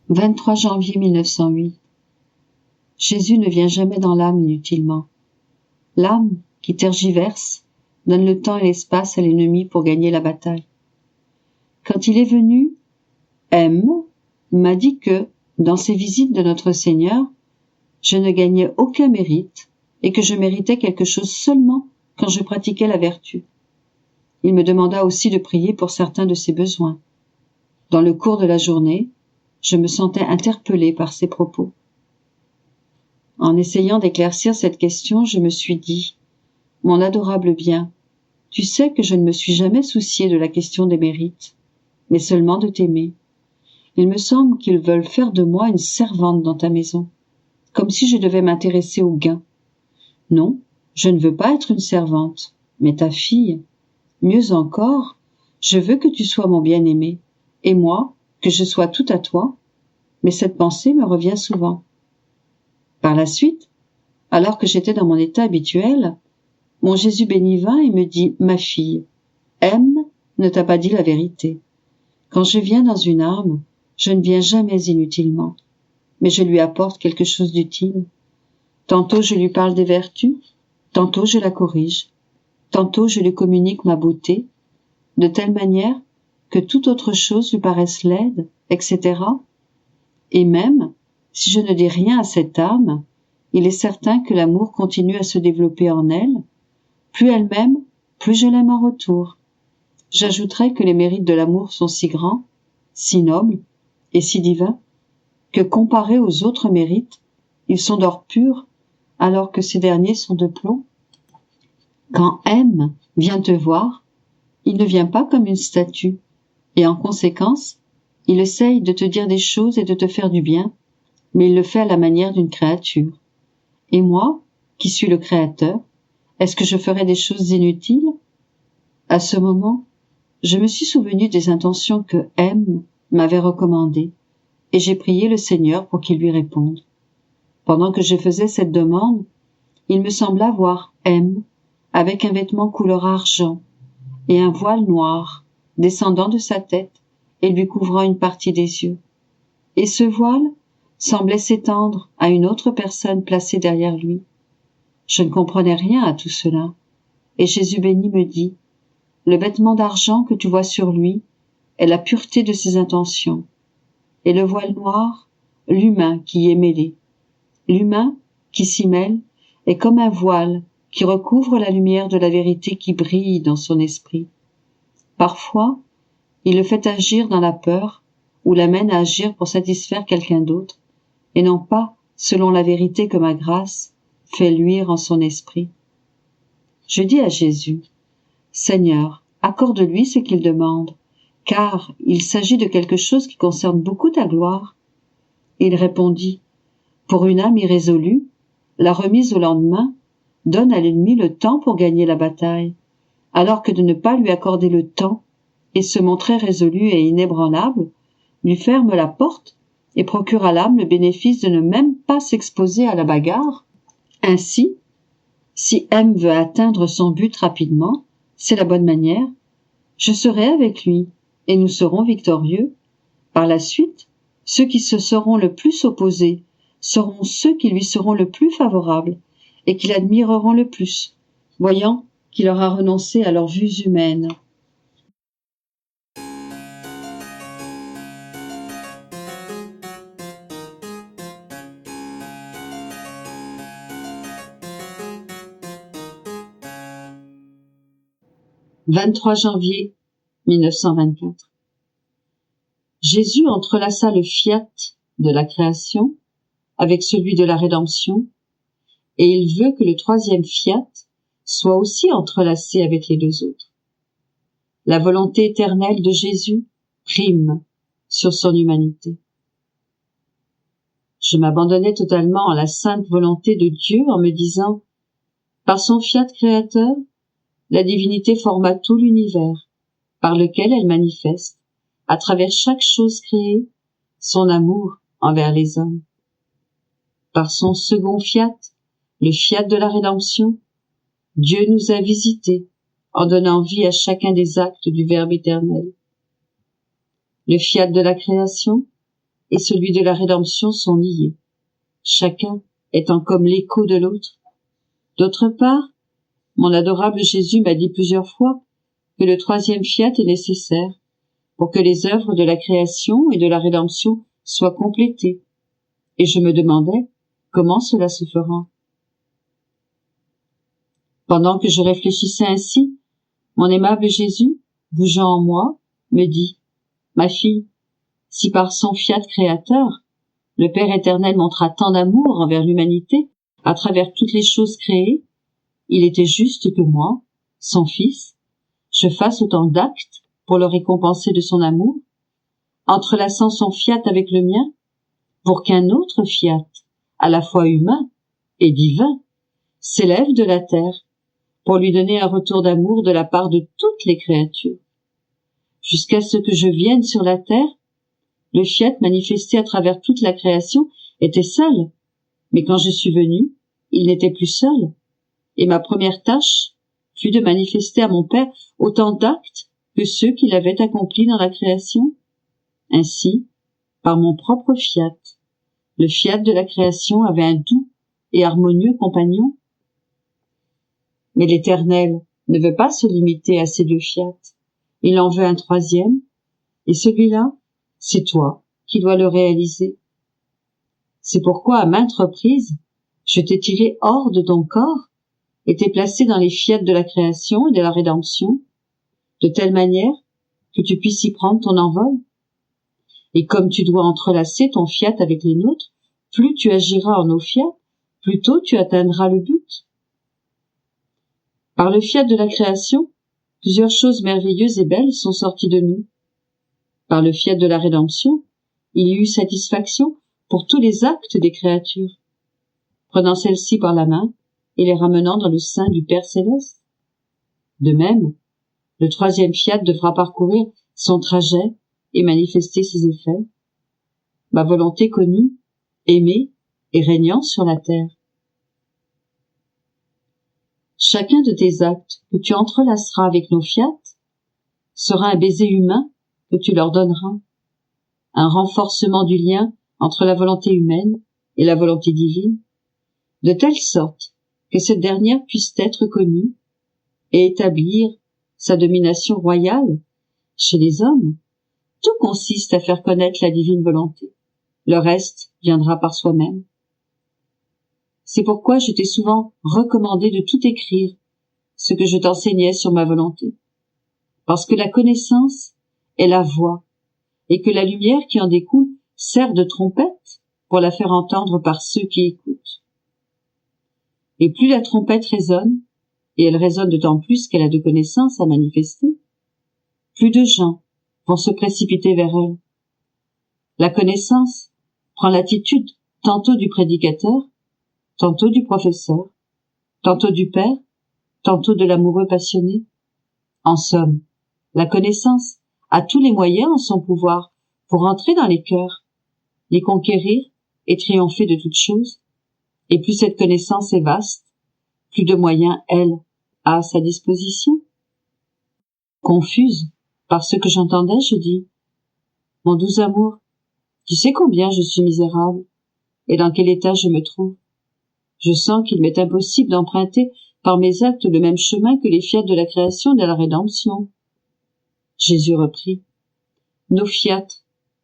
23 janvier 1908. Jésus ne vient jamais dans l'âme inutilement. L'âme, qui tergiverse, donne le temps et l'espace à l'ennemi pour gagner la bataille. Quand il est venu, M m'a dit que, dans ces visites de notre Seigneur, je ne gagnais aucun mérite et que je méritais quelque chose seulement quand je pratiquais la vertu. Il me demanda aussi de prier pour certains de ses besoins. Dans le cours de la journée, je me sentais interpellée par ses propos. En essayant d'éclaircir cette question, je me suis dit, « Mon adorable bien, tu sais que je ne me suis jamais souciée de la question des mérites, mais seulement de t'aimer. Il me semble qu'ils veulent faire de moi une servante dans ta maison, comme si je devais m'intéresser au gain. Non, je ne veux pas être une servante, mais ta fille. Mieux encore, je veux que tu sois mon bien-aimé, et moi, que je sois tout à toi. Mais cette pensée me revient souvent. Par la suite, alors que j'étais dans mon état habituel, mon Jésus béni vint et me dit « Ma fille, M ne t'a pas dit la vérité. Quand je viens dans une âme, je ne viens jamais inutilement, mais je lui apporte quelque chose d'utile. Tantôt je lui parle des vertus, tantôt je la corrige, tantôt je lui communique ma beauté, de telle manière que toute autre chose lui paraisse laide, etc. Et même, si je ne dis rien à cette âme, il est certain que l'amour continue à se développer en elle. Plus elle m'aime, plus je l'aime en retour. J'ajouterai que les mérites de l'amour sont si grands, si nobles et si divins, que comparés aux autres mérites, ils sont d'or pur, alors que ces derniers sont de plomb. Quand M vient te voir, il ne vient pas comme une statue, et en conséquence, il essaye de te dire des choses et de te faire du bien, mais il le fait à la manière d'une créature. Et moi, qui suis le créateur, est-ce que je ferais des choses inutiles? À ce moment, je me suis souvenu des intentions que M m'avait recommandées, et j'ai prié le Seigneur pour qu'il lui réponde. Pendant que je faisais cette demande, il me sembla voir M avec un vêtement couleur argent et un voile noir descendant de sa tête et lui couvrant une partie des yeux. Et ce voile semblait s'étendre à une autre personne placée derrière lui. Je ne comprenais rien à tout cela, et Jésus béni me dit, « Le vêtement d'argent que tu vois sur lui est la pureté de ses intentions, et le voile noir, l'humain qui y est mêlé. L'humain qui s'y mêle est comme un voile qui recouvre la lumière de la vérité qui brille dans son esprit. Parfois, il le fait agir dans la peur ou l'amène à agir pour satisfaire quelqu'un d'autre, et non pas selon la vérité que ma grâce fait luire en son esprit. Je dis à Jésus, « Seigneur, accorde-lui ce qu'il demande, car il s'agit de quelque chose qui concerne beaucoup ta gloire. » Il répondit, « Pour une âme irrésolue, la remise au lendemain donne à l'ennemi le temps pour gagner la bataille, alors que de ne pas lui accorder le temps et se montrer résolu et inébranlable, lui ferme la porte et procure à l'âme le bénéfice de ne même pas s'exposer à la bagarre. Ainsi, si M veut atteindre son but rapidement, c'est la bonne manière, je serai avec lui et nous serons victorieux. Par la suite, ceux qui se seront le plus opposés seront ceux qui lui seront le plus favorables et qui l'admireront le plus, voyant qu'il aura renoncé à leurs vues humaines. » « 23 janvier 1924. Jésus entrelaça le fiat de la création avec celui de la rédemption, et il veut que le troisième fiat soit aussi entrelacé avec les deux autres. La volonté éternelle de Jésus prime sur son humanité. Je m'abandonnais totalement à la sainte volonté de Dieu en me disant, par son fiat créateur, la divinité forma tout l'univers, par lequel elle manifeste, à travers chaque chose créée, son amour envers les hommes. Par son second fiat, le fiat de la rédemption, Dieu nous a visités en donnant vie à chacun des actes du Verbe éternel. Le fiat de la création, et celui de la rédemption sont liés, chacun étant comme l'écho de l'autre. D'autre part, mon adorable Jésus m'a dit plusieurs fois que le troisième fiat est nécessaire pour que les œuvres de la création et de la rédemption soient complétées, et je me demandais comment cela se fera. Pendant que je réfléchissais ainsi, mon aimable Jésus, bougeant en moi, me dit « Ma fille, si par son fiat créateur, le Père éternel montra tant d'amour envers l'humanité à travers toutes les choses créées, il était juste que moi, son fils, je fasse autant d'actes pour le récompenser de son amour, entrelaçant son fiat avec le mien, pour qu'un autre fiat, à la fois humain et divin, s'élève de la terre pour lui donner un retour d'amour de la part de toutes les créatures. Jusqu'à ce que je vienne sur la terre, le fiat manifesté à travers toute la création était seul, mais quand je suis venu, il n'était plus seul, et ma première tâche fut de manifester à mon Père autant d'actes que ceux qu'il avait accomplis dans la création. Ainsi, par mon propre fiat, le fiat de la création avait un doux et harmonieux compagnon. Mais l'Éternel ne veut pas se limiter à ces deux fiats. Il en veut un troisième, et celui-là, c'est toi qui dois le réaliser. C'est pourquoi, à maintes reprises, je t'ai tiré hors de ton corps et t'ai placé dans les fiats de la création et de la rédemption, de telle manière que tu puisses y prendre ton envol. Et comme tu dois entrelacer ton fiat avec les nôtres, plus tu agiras en nos fiats, plus tôt tu atteindras le but. Par le fiat de la création, plusieurs choses merveilleuses et belles sont sorties de nous. Par le fiat de la rédemption, il y eut satisfaction pour tous les actes des créatures, prenant celles-ci par la main et les ramenant dans le sein du Père céleste. De même, le troisième fiat devra parcourir son trajet et manifester ses effets. Ma volonté connue, aimée et régnant sur la terre. Chacun de tes actes que tu entrelaceras avec nos fiats sera un baiser humain que tu leur donneras, un renforcement du lien entre la volonté humaine et la volonté divine, de telle sorte que cette dernière puisse être connue et établir sa domination royale chez les hommes. Tout consiste à faire connaître la divine volonté. Le reste viendra par soi-même. C'est pourquoi je t'ai souvent recommandé de tout écrire ce que je t'enseignais sur ma volonté. Parce que la connaissance est la voix, et que la lumière qui en découle sert de trompette pour la faire entendre par ceux qui écoutent. Et plus la trompette résonne, et elle résonne d'autant plus qu'elle a de connaissances à manifester, plus de gens vont se précipiter vers elle. La connaissance prend l'attitude tantôt du prédicateur, tantôt du professeur, tantôt du père, tantôt de l'amoureux passionné. En somme, la connaissance a tous les moyens en son pouvoir pour entrer dans les cœurs, les conquérir et triompher de toutes choses. Et plus cette connaissance est vaste, plus de moyens elle a à sa disposition. Confuse par ce que j'entendais, je dis: mon doux amour, tu sais combien je suis misérable et dans quel état je me trouve. Je sens qu'il m'est impossible d'emprunter par mes actes le même chemin que les fiats de la création et de la rédemption. Jésus reprit: nos fiats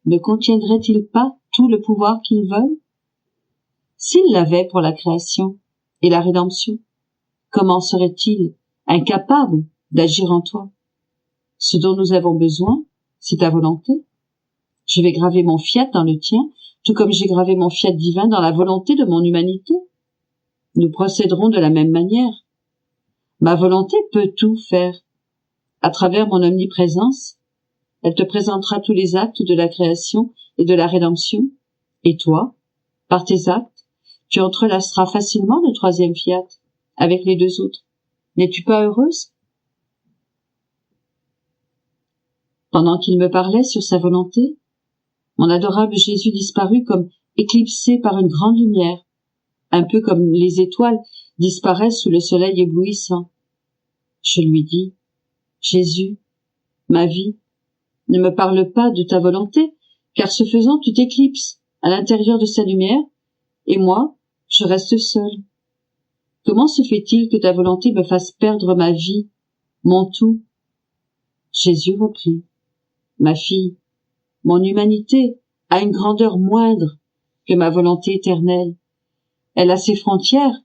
ne contiendraient-ils pas tout le pouvoir qu'ils veulent? S'ils l'avaient pour la création et la rédemption, comment seraient-ils incapables d'agir en toi? Ce dont nous avons besoin, c'est ta volonté. Je vais graver mon fiat dans le tien, tout comme j'ai gravé mon fiat divin dans la volonté de mon humanité. Nous procéderons de la même manière. Ma volonté peut tout faire. À travers mon omniprésence, elle te présentera tous les actes de la création et de la rédemption, et toi, par tes actes, tu entrelaceras facilement le troisième fiat avec les deux autres. N'es-tu pas heureuse? Pendant qu'il me parlait sur sa volonté, mon adorable Jésus disparut comme éclipsé par une grande lumière, un peu comme les étoiles disparaissent sous le soleil éblouissant. Je lui dis: Jésus, ma vie, ne me parle pas de ta volonté, car ce faisant, tu t'éclipses à l'intérieur de sa lumière, et moi, je reste seul. Comment se fait-il que ta volonté me fasse perdre ma vie, mon tout? Jésus reprit. Ma fille, mon humanité a une grandeur moindre que ma volonté éternelle. Elle a ses frontières,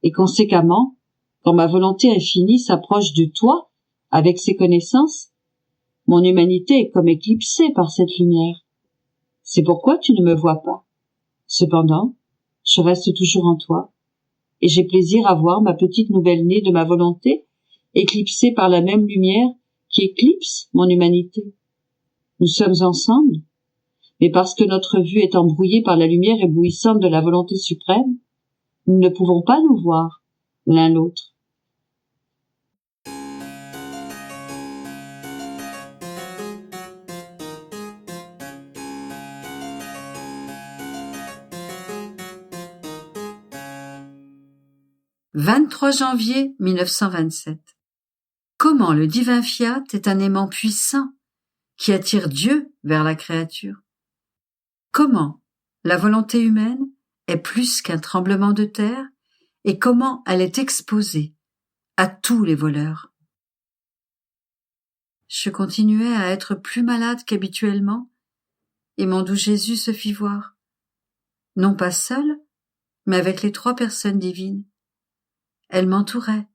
et conséquemment, quand ma volonté infinie s'approche de toi, avec ses connaissances, mon humanité est comme éclipsée par cette lumière. C'est pourquoi tu ne me vois pas. Cependant, je reste toujours en toi, et j'ai plaisir à voir ma petite nouvelle-née de ma volonté éclipsée par la même lumière qui éclipse mon humanité. Nous sommes ensemble, mais parce que notre vue est embrouillée par la lumière éblouissante de la volonté suprême, nous ne pouvons pas nous voir l'un l'autre. « 23 janvier 1927. Comment le divin fiat est un aimant puissant qui attire Dieu vers la créature. Comment la volonté humaine est plus qu'un tremblement de terre et comment elle est exposée à tous les voleurs. Je continuais à être plus malade qu'habituellement et mon doux Jésus se fit voir, non pas seul, mais avec les 3 personnes divines. Elles m'entouraient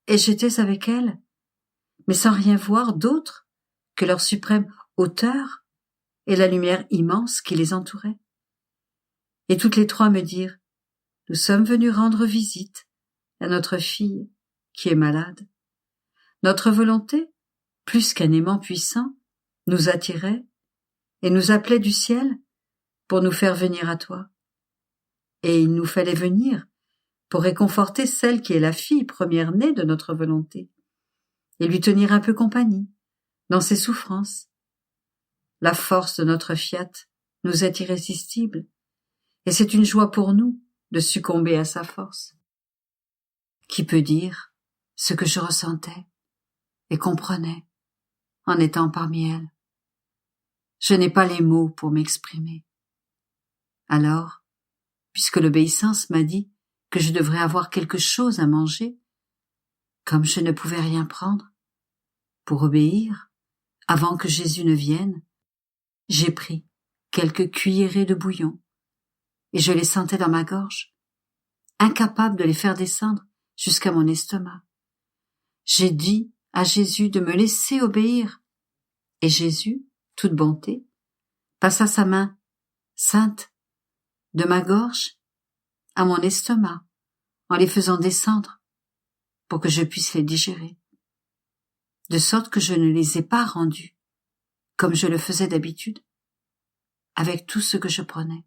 et j'étais avec elles, mais sans rien voir d'autre que leur suprême hauteur et la lumière immense qui les entourait. Et toutes les 3 me dirent, nous sommes venus rendre visite à notre fille qui est malade. Notre volonté, plus qu'un aimant puissant, nous attirait et nous appelait du ciel pour nous faire venir à toi. Et il nous fallait venir pour réconforter celle qui est la fille première-née de notre volonté et lui tenir un peu compagnie dans ses souffrances. La force de notre fiat nous est irrésistible et c'est une joie pour nous de succomber à sa force. Qui peut dire ce que je ressentais et comprenais en étant parmi elles? Je n'ai pas les mots pour m'exprimer. Alors, puisque l'obéissance m'a dit que je devrais avoir quelque chose à manger, comme je ne pouvais rien prendre, pour obéir, avant que Jésus ne vienne, j'ai pris quelques cuillerées de bouillon, et je les sentais dans ma gorge, incapable de les faire descendre jusqu'à mon estomac. J'ai dit à Jésus de me laisser obéir, et Jésus, toute bonté, passa sa main sainte de ma gorge à mon estomac en les faisant descendre pour que je puisse les digérer, de sorte que je ne les ai pas rendus comme je le faisais d'habitude, avec tout ce que je prenais.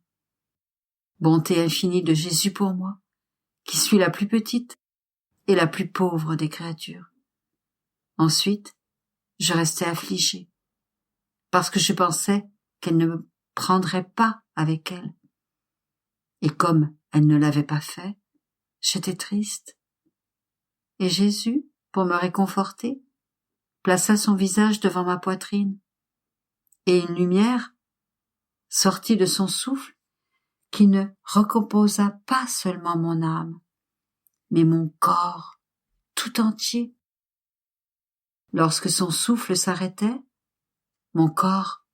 Bonté infinie de Jésus pour moi, qui suis la plus petite et la plus pauvre des créatures. Ensuite, je restais affligée, parce que je pensais qu'elle ne me prendrait pas avec elle. Et comme elle ne l'avait pas fait, j'étais triste. Et Jésus, pour me réconforter, plaça son visage devant ma poitrine, et une lumière sortit de son souffle qui ne recomposa pas seulement mon âme, mais mon corps tout entier. Lorsque son souffle s'arrêtait, mon corps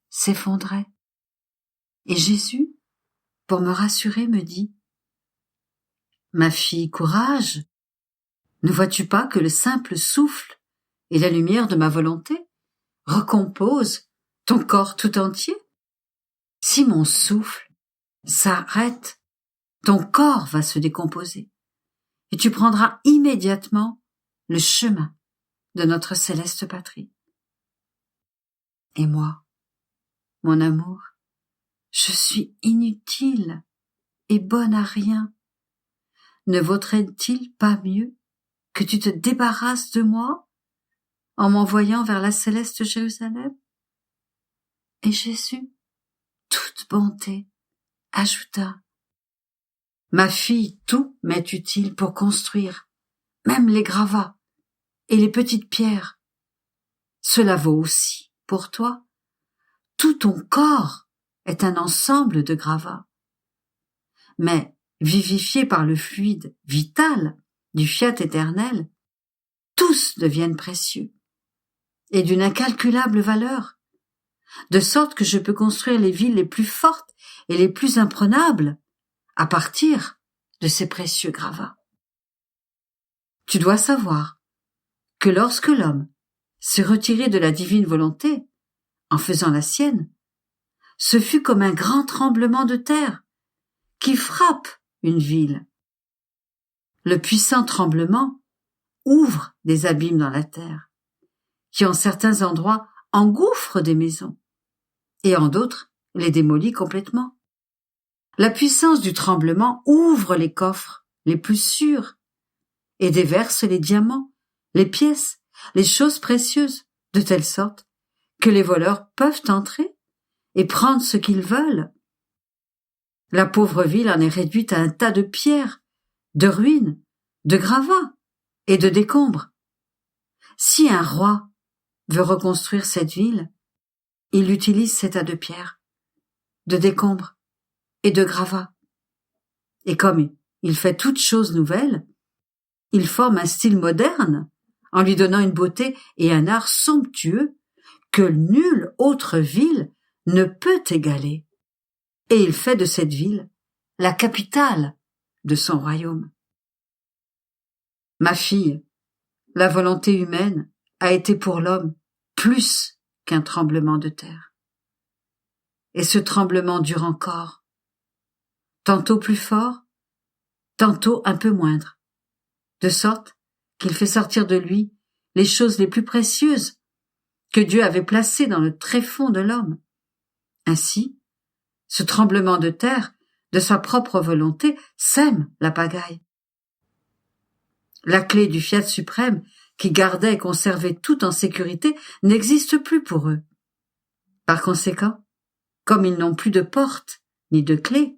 s'effondrait. Et Jésus, pour me rassurer, me dit, « Ma fille, courage! Ne vois-tu pas que le simple souffle et la lumière de ma volonté recomposent ton corps tout entier? Si mon souffle s'arrête, ton corps va se décomposer et tu prendras immédiatement le chemin de notre céleste patrie. Et moi, mon amour, je suis inutile et bonne à rien. Ne vaudrait-il pas mieux que tu te débarrasses de moi en m'envoyant vers la céleste Jérusalem? » Et Jésus, toute bonté, ajouta, « Ma fille, tout m'est utile pour construire, même les gravats et les petites pierres. Cela vaut aussi pour toi. tout ton corps est un ensemble de gravats. Mais, vivifiés par le fluide vital du fiat éternel, tous deviennent précieux et d'une incalculable valeur, de sorte que je peux construire les villes les plus fortes et les plus imprenables à partir de ces précieux gravats. Tu dois savoir que lorsque l'homme s'est retiré de la divine volonté, en faisant la sienne, ce fut comme un grand tremblement de terre qui frappe une ville. Le puissant tremblement ouvre des abîmes dans la terre, qui en certains endroits engouffrent des maisons, et en d'autres les démolit complètement. La puissance du tremblement ouvre les coffres les plus sûrs et déverse les diamants, les pièces, les choses précieuses, de telle sorte que les voleurs peuvent entrer et prendre ce qu'ils veulent. La pauvre ville en est réduite à un tas de pierres, de ruines, de gravats et de décombres. Si un roi veut reconstruire cette ville, il utilise ces tas de pierres, de décombres et de gravats. Et comme il fait toutes choses nouvelles, il forme un style moderne en lui donnant une beauté et un art somptueux que nulle autre ville ne peut égaler. Et il fait de cette ville la capitale de son royaume. Ma fille, la volonté humaine a été pour l'homme plus qu'un tremblement de terre. Et ce tremblement dure encore, tantôt plus fort, tantôt un peu moindre, de sorte qu'il fait sortir de lui les choses les plus précieuses que Dieu avait placées dans le tréfonds de l'homme. Ainsi, ce tremblement de terre, de sa propre volonté, sème la pagaille. La clé du fiat suprême, qui gardait et conservait tout en sécurité, n'existe plus pour eux. Par conséquent, comme ils n'ont plus de porte ni de clé,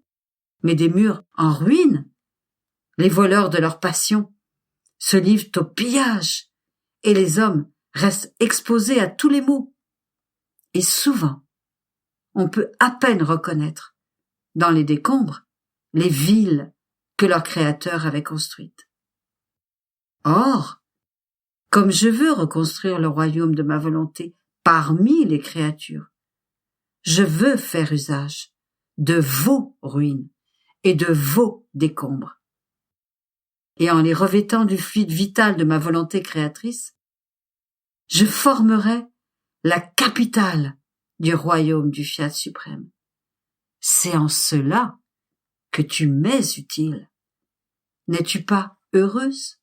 mais des murs en ruine, les voleurs de leur passion se livrent au pillage et les hommes restent exposés à tous les maux. Et souvent, on peut à peine reconnaître, dans les décombres, les villes que leur Créateur avait construites. Or, comme je veux reconstruire le royaume de ma volonté parmi les créatures, je veux faire usage de vos ruines et de vos décombres. Et en les revêtant du fluide vital de ma volonté créatrice, je formerai la capitale du royaume du fiat suprême. C'est en cela que tu m'es utile. N'es-tu pas heureuse?